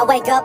I wake up,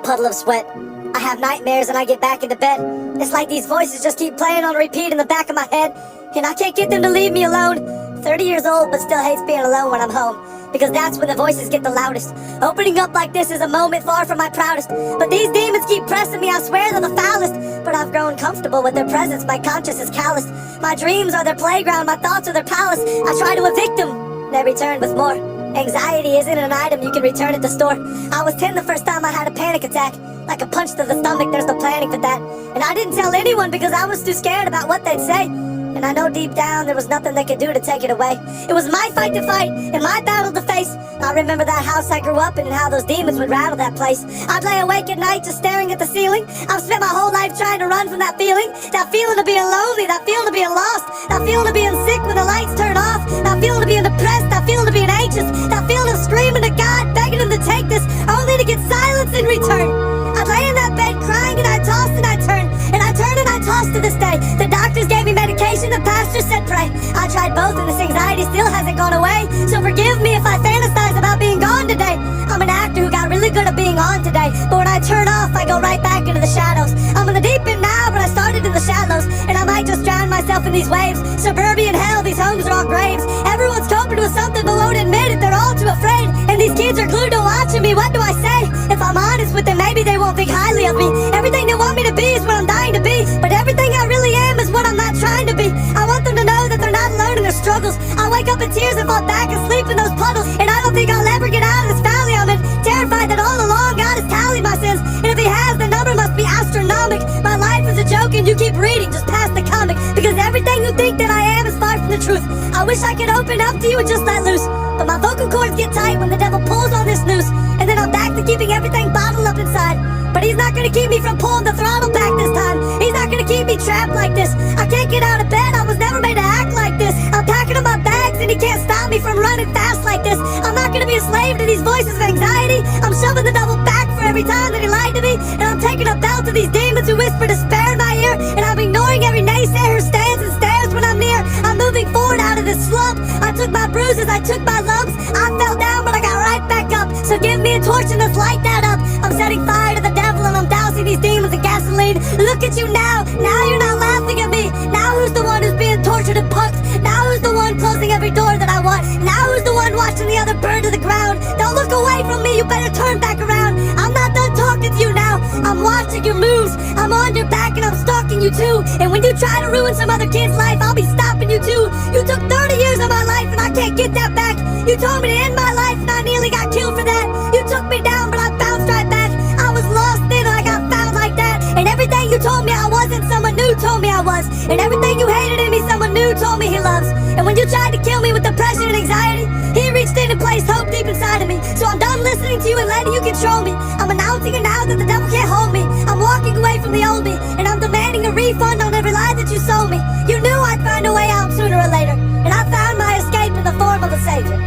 puddle of sweat. I have nightmares and I get back into bed. It's like these voices just keep playing on repeat in the back of my head, and I can't get them to leave me alone. 30 years old, but still hates being alone when I'm home, because that's when the voices get the loudest. Opening up like this is a moment far from my proudest, but these demons keep pressing me, I swear they're the foulest. But I've grown comfortable with their presence, my conscience is calloused. My dreams are their playground, my thoughts are their palace. I try to evict them, they return with more. Anxiety isn't an item you can return at the store. I was 10 the first time I had a panic attack. Like a punch to the stomach, there's no planning for that. And I didn't tell anyone because I was too scared about what they'd say. And I know deep down there was nothing they could do to take it away. It was my fight to fight and my battle to face. I remember that house I grew up in and how those demons would rattle that place. I'd lay awake at night just staring at the ceiling. I've spent my whole life trying to run from that feeling of being lonely, that feeling of being lost, that feeling of being sick when the lights turn off, that feeling of being depressed, that feeling of being anxious, that feeling of screaming to God, begging him to take this, only to get silence in return. I'd lay in that bed crying and I'd toss and I'd turn, and I turn and I toss to this day. The doctors gave me medication, the pastor said pray. I tried both and this anxiety still hasn't gone away. So forgive me if I fantasize about being gone today. I'm an actor who got really good at being on today, but when I turn off I go right back into the shadows. I'm in the deep end now, but I started in the shallows, and I might just drown myself in these waves. Suburban hell, these homes are all graves. Everyone's coping with something but won't admit it, they're all too afraid. And these kids are glued to watching me, what do I say? If I'm honest with them, maybe they won't think highly of me. Everything they want me to be is what I'm dying to be, but everything I really am is what I'm not trying to be. I want them to know that they're not alone in their struggles. I wake up in tears and fall back and sleep in those puddles, and I don't think I'll ever get out of this valley I'm in. Terrified that all along God has tallied my sins, and if he has, the number must be astronomic. My life is a joke and you keep reading, just past the comic, because everything you think that I am is far from the truth. I wish I could open up to you and just let loose, but my vocal cords get tight when the devil pulls on this noose, and then I'm back to keeping everything bottled up inside. But he's not gonna keep me from pulling the throttle back this time. He's not gonna keep me trapped like this. I can't get out of bed, I was never made to act like this. I'm packing up my bags and he can't stop me from running fast like this. I'm not gonna be a slave to these voices of anxiety. I'm shoving the devil back for every time that he lied to me, and I'm taking a belt to these demons who whisper despair in my ear, and I'm ignoring every naysayer who stands and stares when I'm near. I'm moving forward out of this slump. I took my bruises, I took my lumps. I fell down but I got right back up. So give me a torch and let's light that up. I'm setting fire to the devil and I'm dousing these demons in gasoline. Look at you now you're not laughing at me. Now who's the one who's being tortured and punked? Now who's the one closing every door that I want? Now who's the one watching the other burn to the ground? Don't look away from me, you better turn back around. I'm not done talking to you now, I'm watching your moves. I'm on your back and I'm stalking you too, and when you try to ruin some other kid's life, I'll be stopping you too. You took 30 years of my life and I can't get that back. You told me to end my life and I nearly got killed for that. You took me down but I bounced right back. I was lost then and I got found like that. And everything you told me I wasn't, someone new told me I was. And everything you hated in me, someone new told me he loves. And when you tried to kill me with depression and anxiety, he reached in and placed hope deep inside of me. So I'm done listening to you and letting you control me. I'm announcing it now that the devil can't hold me. I'm walking away from the old me, and I'm demanding a refund on every lie that you sold me. You knew I'd find a way out sooner or later, and I found my escape in the form of a savior.